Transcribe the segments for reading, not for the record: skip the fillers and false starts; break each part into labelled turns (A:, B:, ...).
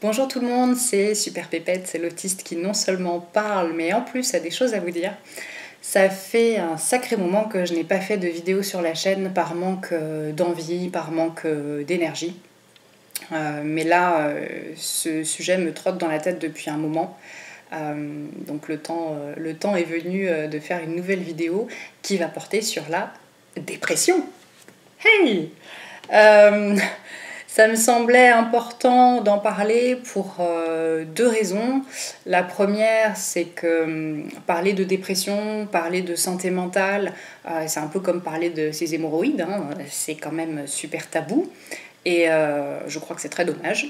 A: Bonjour tout le monde, c'est Super Pépette, c'est l'autiste qui non seulement parle, mais en plus a des choses à vous dire. Ça fait un sacré moment que je n'ai pas fait de vidéo sur la chaîne par manque d'envie, par manque d'énergie. Mais là, ce sujet me trotte dans la tête depuis un moment. Donc le temps est venu de faire une nouvelle vidéo qui va porter sur la dépression. Hey Ça me semblait important d'en parler pour deux raisons. La première, c'est que parler de dépression, parler de santé mentale, c'est un peu comme parler de ses hémorroïdes, hein, c'est quand même super tabou. Et je crois que c'est très dommage.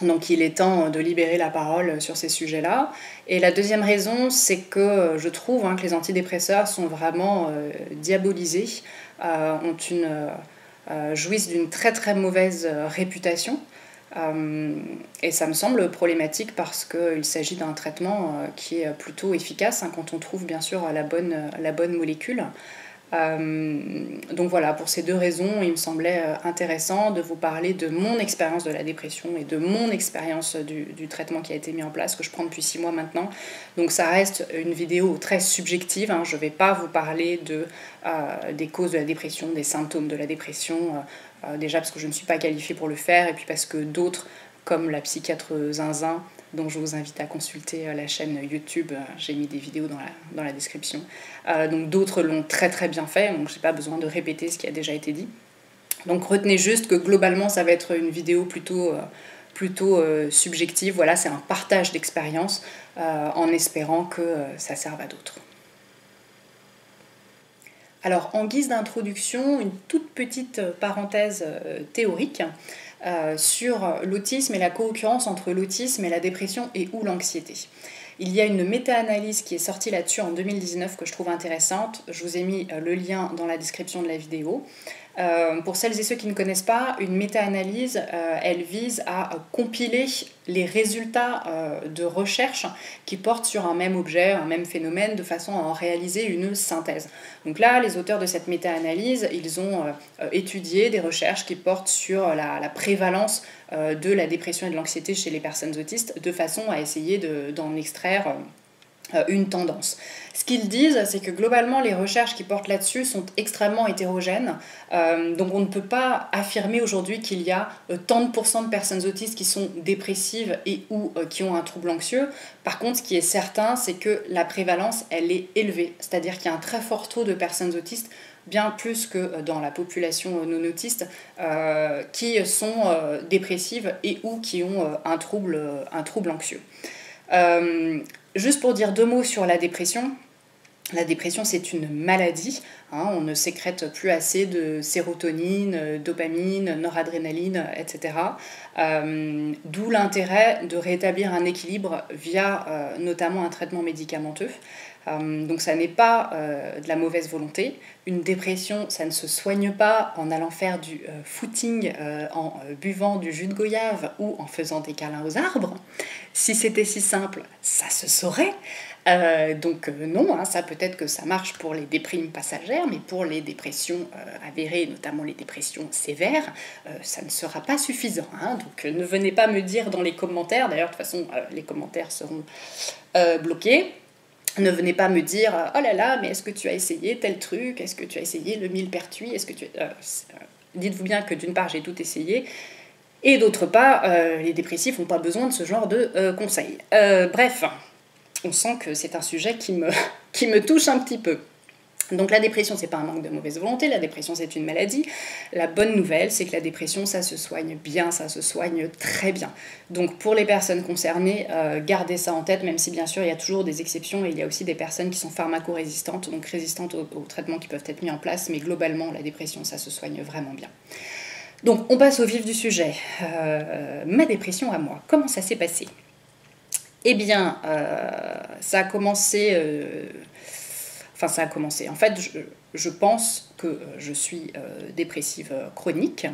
A: Donc il est temps de libérer la parole sur ces sujets-là. Et la deuxième raison, c'est que je trouve que les antidépresseurs sont vraiment diabolisés, jouissent d'une très très mauvaise réputation. Et ça me semble problématique parce qu'il s'agit d'un traitement qui est plutôt efficace quand on trouve bien sûr la bonne molécule. Donc voilà, pour ces deux raisons, il me semblait intéressant de vous parler de mon expérience de la dépression et de mon expérience du traitement qui a été mis en place, que je prends depuis 6 mois maintenant. Donc ça reste une vidéo très subjective, je ne vais pas vous parler des causes de la dépression, des symptômes de la dépression, déjà parce que je ne suis pas qualifiée pour le faire, et puis parce que d'autres, comme la psychiatre Zinzin, dont je vous invite à consulter la chaîne YouTube, j'ai mis des vidéos dans la description. Donc d'autres l'ont très très bien fait, donc j'ai pas besoin de répéter ce qui a déjà été dit. Donc retenez juste que globalement ça va être une vidéo plutôt subjective, voilà, c'est un partage d'expérience en espérant que ça serve à d'autres. Alors en guise d'introduction, une toute petite parenthèse théorique. Sur l'autisme et la co-occurrence entre l'autisme et la dépression et ou l'anxiété. Il y a une méta-analyse qui est sortie là-dessus en 2019 que je trouve intéressante. Je vous ai mis le lien dans la description de la vidéo. Pour celles et ceux qui ne connaissent pas, une méta-analyse, elle vise à compiler les résultats de recherche qui portent sur un même objet, un même phénomène, de façon à en réaliser une synthèse. Donc là, les auteurs de cette méta-analyse, ils ont étudié des recherches qui portent sur la prévalence de la dépression et de l'anxiété chez les personnes autistes, de façon à essayer d'en extraire une tendance. Ce qu'ils disent, c'est que globalement, les recherches qui portent là-dessus sont extrêmement hétérogènes. Donc on ne peut pas affirmer aujourd'hui qu'il y a tant de pourcents de personnes autistes qui sont dépressives et ou qui ont un trouble anxieux. Par contre, ce qui est certain, c'est que la prévalence, elle est élevée. C'est-à-dire qu'il y a un très fort taux de personnes autistes, bien plus que dans la population non autiste, qui sont dépressives et ou qui ont un trouble anxieux. Juste pour dire deux mots sur la dépression c'est une maladie, on ne sécrète plus assez de sérotonine, dopamine, noradrénaline, etc. D'où l'intérêt de rétablir un équilibre via notamment un traitement médicamenteux. Donc ça n'est pas de la mauvaise volonté. Une dépression, ça ne se soigne pas en allant faire du footing, en buvant du jus de goyave ou en faisant des câlins aux arbres. Si c'était si simple, ça se saurait. Non, ça peut-être que ça marche pour les déprimes passagères, mais pour les dépressions avérées, notamment les dépressions sévères, ça ne sera pas suffisant. Donc ne venez pas me dire dans les commentaires, d'ailleurs de toute façon les commentaires seront bloqués. Ne venez pas me dire « Oh là là, mais est-ce que tu as essayé tel truc? Est-ce que tu as essayé le millepertuis? Dites-vous bien que d'une part, j'ai tout essayé, et d'autre part, les dépressifs n'ont pas besoin de ce genre de conseils. Bref, on sent que c'est un sujet qui me touche un petit peu. Donc la dépression, c'est pas un manque de mauvaise volonté, la dépression c'est une maladie. La bonne nouvelle, c'est que la dépression, ça se soigne bien, ça se soigne très bien. Donc pour les personnes concernées, gardez ça en tête, même si bien sûr il y a toujours des exceptions et il y a aussi des personnes qui sont pharmacorésistantes, donc résistantes aux traitements qui peuvent être mis en place, mais globalement la dépression, ça se soigne vraiment bien. Donc on passe au vif du sujet. Ma dépression à moi, comment ça s'est passé ? Eh bien, ça a commencé... En fait, je pense que je suis dépressive chronique.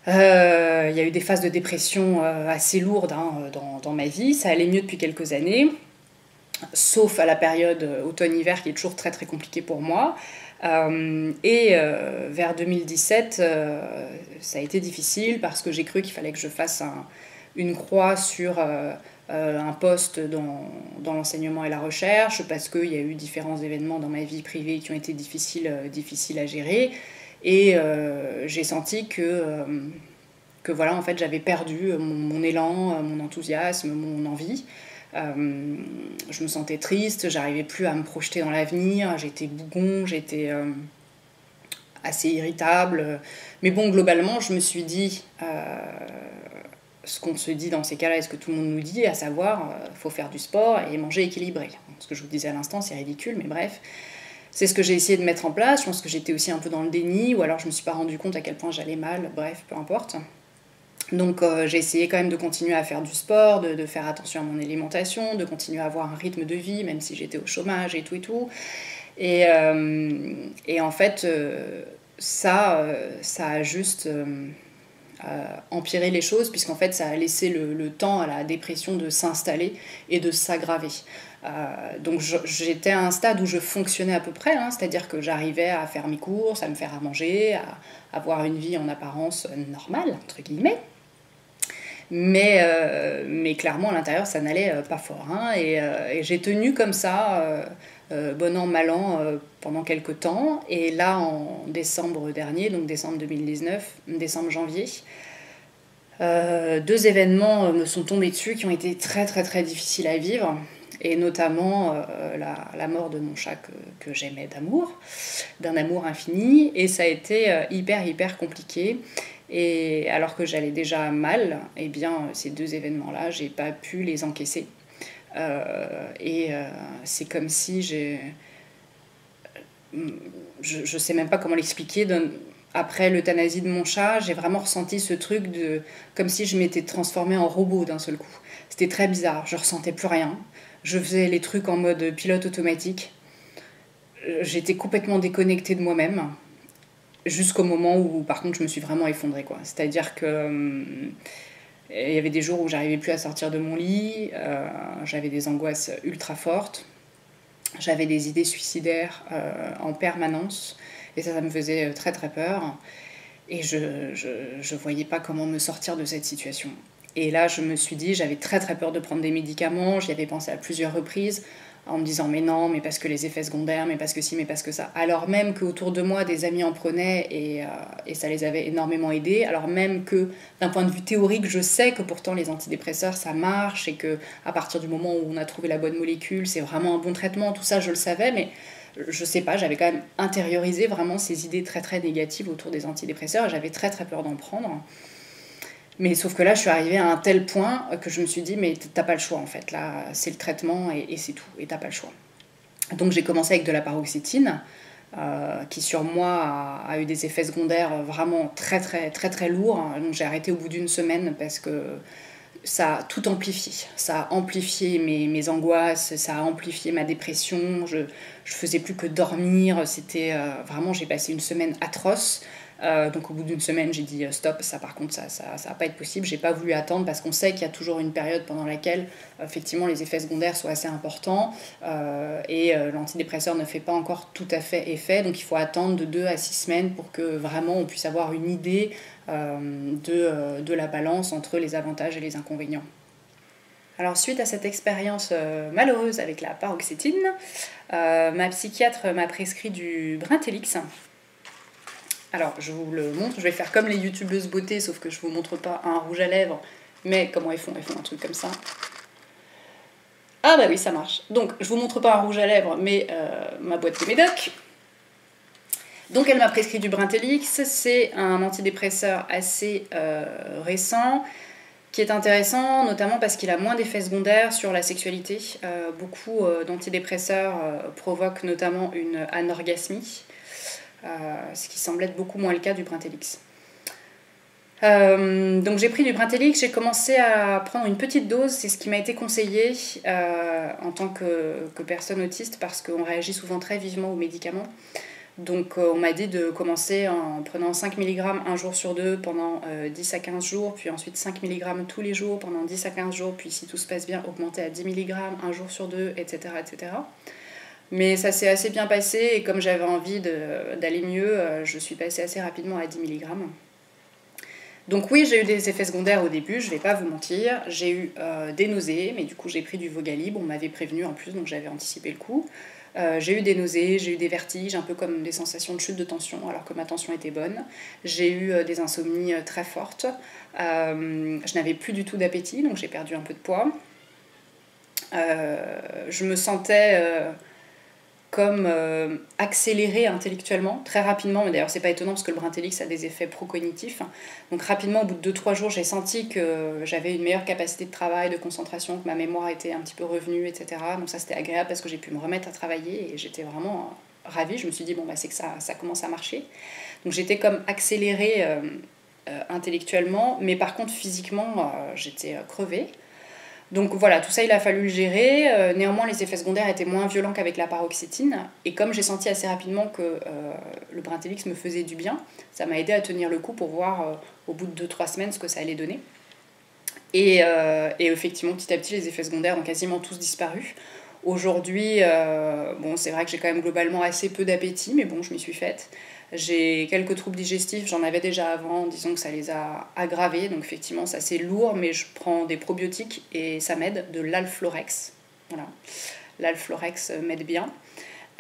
A: Il y a eu des phases de dépression assez lourdes dans ma vie. Ça allait mieux depuis quelques années, sauf à la période automne-hiver qui est toujours très très compliquée pour moi. Vers 2017, ça a été difficile parce que j'ai cru qu'il fallait que je fasse une croix sur un poste dans l'enseignement et la recherche, parce qu'il y a eu différents événements dans ma vie privée qui ont été difficiles à gérer. Et j'ai senti que voilà, en fait, j'avais perdu mon élan, mon enthousiasme, mon envie. Je me sentais triste, j'arrivais plus à me projeter dans l'avenir, j'étais bougon, j'étais assez irritable. Mais bon, globalement, je me suis dit ce qu'on se dit dans ces cas-là et ce que tout le monde nous dit, à savoir, faut faire du sport et manger équilibré. Ce que je vous disais à l'instant, c'est ridicule, mais bref. C'est ce que j'ai essayé de mettre en place. Je pense que j'étais aussi un peu dans le déni, ou alors je me suis pas rendu compte à quel point j'allais mal, bref, peu importe. Donc j'ai essayé quand même de continuer à faire du sport, de faire attention à mon alimentation, de continuer à avoir un rythme de vie, même si j'étais au chômage et tout et tout. Et en fait, ça a juste empirer les choses, puisqu'en fait ça a laissé le temps à la dépression de s'installer et de s'aggraver. Donc j'étais à un stade où je fonctionnais à peu près, hein, c'est-à-dire que j'arrivais à faire mes courses, à me faire à manger, à avoir une vie en apparence normale, entre guillemets. Mais clairement à l'intérieur ça n'allait pas fort, hein, et j'ai tenu comme ça, bon an mal an, pendant quelques temps, et là en décembre dernier, donc décembre 2019, janvier, 2 événements me sont tombés dessus qui ont été très très très difficiles à vivre, et notamment la mort de mon chat que j'aimais d'amour, d'un amour infini, et ça a été hyper compliqué. Et alors que j'allais déjà mal, eh bien ces 2 événements-là, j'ai pas pu les encaisser. C'est comme si je sais même pas comment l'expliquer. Après l'euthanasie de mon chat, j'ai vraiment ressenti ce truc comme si je m'étais transformée en robot d'un seul coup. C'était très bizarre, je ressentais plus rien. Je faisais les trucs en mode pilote automatique. J'étais complètement déconnectée de moi-même. Jusqu'au moment où, par contre, je me suis vraiment effondrée, quoi. C'est-à-dire que il y avait des jours où j'arrivais plus à sortir de mon lit, j'avais des angoisses ultra fortes, j'avais des idées suicidaires en permanence, et ça me faisait très très peur. Et je voyais pas comment me sortir de cette situation. Et là, je me suis dit, j'avais très très peur de prendre des médicaments, j'y avais pensé à plusieurs reprises, en me disant mais non, mais parce que les effets secondaires, mais parce que ci, mais parce que ça. Alors même qu'autour de moi, des amis en prenaient et ça les avait énormément aidés. Alors même que d'un point de vue théorique, je sais que pourtant les antidépresseurs, ça marche, et que à partir du moment où on a trouvé la bonne molécule, c'est vraiment un bon traitement. Tout ça, je le savais, mais je sais pas, j'avais quand même intériorisé vraiment ces idées très très négatives autour des antidépresseurs, et j'avais très très peur d'en prendre. Mais sauf que là, je suis arrivée à un tel point que je me suis dit, mais t'as pas le choix en fait. Là, c'est le traitement et c'est tout. Et t'as pas le choix. Donc j'ai commencé avec de la paroxétine, qui sur moi a eu des effets secondaires vraiment très très très très lourds. Donc j'ai arrêté au bout d'1 semaine parce que ça a tout amplifié. Ça a amplifié mes angoisses, ça a amplifié ma dépression. Je faisais plus que dormir. C'était vraiment, j'ai passé une semaine atroce. Donc au bout d'1 semaine, j'ai dit stop, ça par contre, ça va pas être possible. J'ai pas voulu attendre parce qu'on sait qu'il y a toujours une période pendant laquelle effectivement les effets secondaires sont assez importants, et l'antidépresseur ne fait pas encore tout à fait effet, donc il faut attendre de 2 à 6 semaines pour que vraiment on puisse avoir une idée de la balance entre les avantages et les inconvénients. Alors suite à cette expérience malheureuse avec la paroxétine, ma psychiatre m'a prescrit du Brintellix. Alors, je vous le montre, je vais faire comme les youtubeuses beauté, sauf que je vous montre pas un rouge à lèvres, mais comment elles font un truc comme ça. Ah bah oui, ça marche. Donc, je vous montre pas un rouge à lèvres, mais ma boîte de médoc. Donc, elle m'a prescrit du Brintellix, c'est un antidépresseur assez récent, qui est intéressant, notamment parce qu'il a moins d'effets secondaires sur la sexualité. Beaucoup d'antidépresseurs provoquent notamment une anorgasmie, ce qui semble être beaucoup moins le cas du Brintellix. Donc j'ai pris du Brintellix, j'ai commencé à prendre une petite dose, c'est ce qui m'a été conseillé en tant que personne autiste, parce qu'on réagit souvent très vivement aux médicaments. Donc on m'a dit de commencer en prenant 5 mg un jour sur 2 pendant 10 à 15 jours, puis ensuite 5 mg tous les jours pendant 10 à 15 jours, puis si tout se passe bien, augmenter à 10 mg un jour sur 2, etc. etc. Mais ça s'est assez bien passé, et comme j'avais envie d'aller mieux, je suis passée assez rapidement à 10 mg. Donc oui, j'ai eu des effets secondaires au début, je vais pas vous mentir. J'ai eu des nausées, mais du coup j'ai pris du Vogalib, on m'avait prévenu en plus, donc j'avais anticipé le coup. J'ai eu des nausées, j'ai eu des vertiges, un peu comme des sensations de chute de tension, alors que ma tension était bonne. J'ai eu des insomnies très fortes. Je n'avais plus du tout d'appétit, donc j'ai perdu un peu de poids. Je me sentais comme accélérée intellectuellement, très rapidement, mais d'ailleurs c'est pas étonnant parce que le Brintellix a des effets procognitifs. Donc rapidement, au bout de 2-3 jours, j'ai senti que j'avais une meilleure capacité de travail, de concentration, que ma mémoire était un petit peu revenue, etc. Donc ça c'était agréable parce que j'ai pu me remettre à travailler et j'étais vraiment ravie. Je me suis dit, bon, bah, c'est que ça commence à marcher. Donc j'étais comme accélérée intellectuellement, mais par contre physiquement, j'étais crevée. Donc voilà, tout ça il a fallu le gérer. Néanmoins, les effets secondaires étaient moins violents qu'avec la paroxétine. Et comme j'ai senti assez rapidement que le Brintellix me faisait du bien, ça m'a aidé à tenir le coup pour voir au bout de 2-3 semaines ce que ça allait donner. Et effectivement, petit à petit, les effets secondaires ont quasiment tous disparu. Aujourd'hui, bon, c'est vrai que j'ai quand même globalement assez peu d'appétit, mais bon, je m'y suis faite. J'ai quelques troubles digestifs, j'en avais déjà avant, disons que ça les a aggravés, donc effectivement ça c'est lourd, mais je prends des probiotiques et ça m'aide, de l'Alflorex. Voilà. L'Alflorex m'aide bien.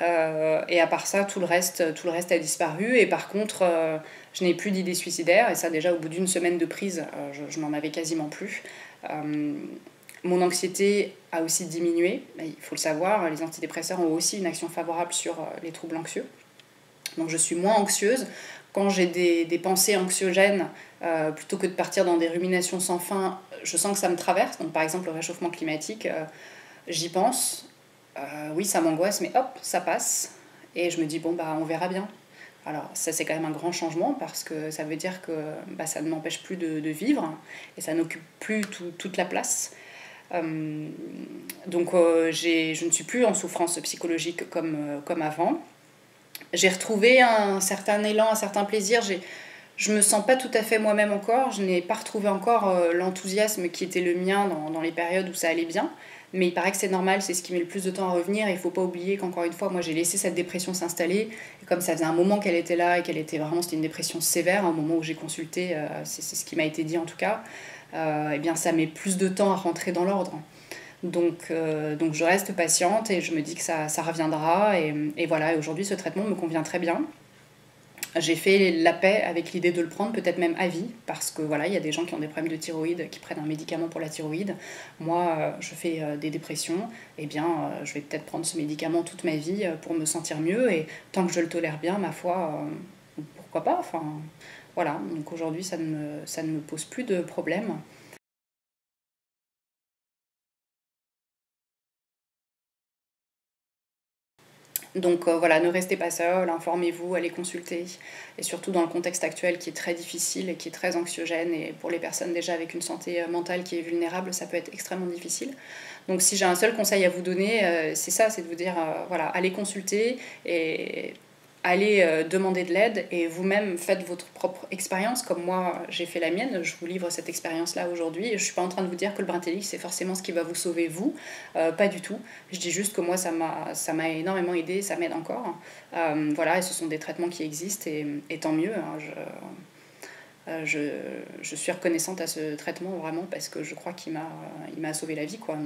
A: Et à part ça, tout le reste a disparu. Et par contre, je n'ai plus d'idées suicidaires, et ça déjà au bout d'une semaine de prise, je n'en avais quasiment plus. Mon anxiété a aussi diminué, il faut le savoir, les antidépresseurs ont aussi une action favorable sur les troubles anxieux. Donc je suis moins anxieuse. Quand j'ai des pensées anxiogènes, plutôt que de partir dans des ruminations sans fin, je sens que ça me traverse. Donc par exemple le réchauffement climatique, j'y pense. Oui, ça m'angoisse, mais hop, ça passe. Et je me dis, bon, bah, on verra bien. Alors ça c'est quand même un grand changement parce que ça veut dire que bah, ça ne m'empêche plus de vivre et ça n'occupe plus toute la place. Donc je ne suis plus en souffrance psychologique comme avant. J'ai retrouvé un certain élan, un certain plaisir. Je me sens pas tout à fait moi-même encore. Je n'ai pas retrouvé encore l'enthousiasme qui était le mien dans les périodes où ça allait bien. Mais il paraît que c'est normal, c'est ce qui met le plus de temps à revenir. Il ne faut pas oublier qu'encore une fois, moi j'ai laissé cette dépression s'installer. Et comme ça faisait un moment qu'elle était là et qu'elle était vraiment, c'était une dépression sévère, au moment où j'ai consulté, c'est ce qui m'a été dit en tout cas, eh bien ça met plus de temps à rentrer dans l'ordre. Donc je reste patiente et je me dis que ça reviendra. Et voilà, et aujourd'hui ce traitement me convient très bien. J'ai fait la paix avec l'idée de le prendre, peut-être même à vie, parce que voilà, il y a des gens qui ont des problèmes de thyroïde, qui prennent un médicament pour la thyroïde. Moi, je fais des dépressions, eh bien, je vais peut-être prendre ce médicament toute ma vie pour me sentir mieux, et tant que je le tolère bien, ma foi, pourquoi pas, enfin, voilà. Donc aujourd'hui, ça ne me pose plus de problème. Donc voilà, ne restez pas seul, informez-vous, allez consulter. Et surtout dans le contexte actuel qui est très difficile et qui est très anxiogène, et pour les personnes déjà avec une santé mentale qui est vulnérable, ça peut être extrêmement difficile. Donc si j'ai un seul conseil à vous donner, c'est ça, c'est de vous dire, voilà, allez consulter et allez demander de l'aide, et vous-même faites votre propre expérience comme moi j'ai fait la mienne. Je vous livre cette expérience là aujourd'hui et je ne suis pas en train de vous dire que le Brintellix c'est forcément ce qui va vous sauver vous, pas du tout. Je dis juste que moi ça m'a énormément aidé, ça m'aide encore. Voilà, et ce sont des traitements qui existent, et tant mieux, hein. Je suis reconnaissante à ce traitement vraiment parce que je crois qu'il m'a sauvé la vie, quoi.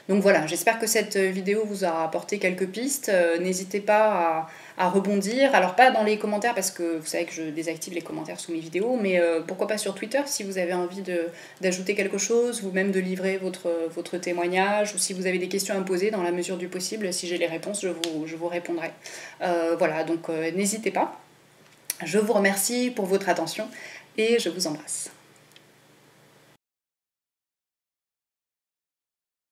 A: Donc voilà, j'espère que cette vidéo vous a apporté quelques pistes. N'hésitez pas à rebondir. Alors pas dans les commentaires parce que vous savez que je désactive les commentaires sous mes vidéos, mais pourquoi pas sur Twitter si vous avez envie d'ajouter quelque chose, ou même de livrer votre témoignage, ou si vous avez des questions à me poser dans la mesure du possible. Si j'ai les réponses, je vous répondrai. Voilà, donc n'hésitez pas. Je vous remercie pour votre attention et je vous embrasse.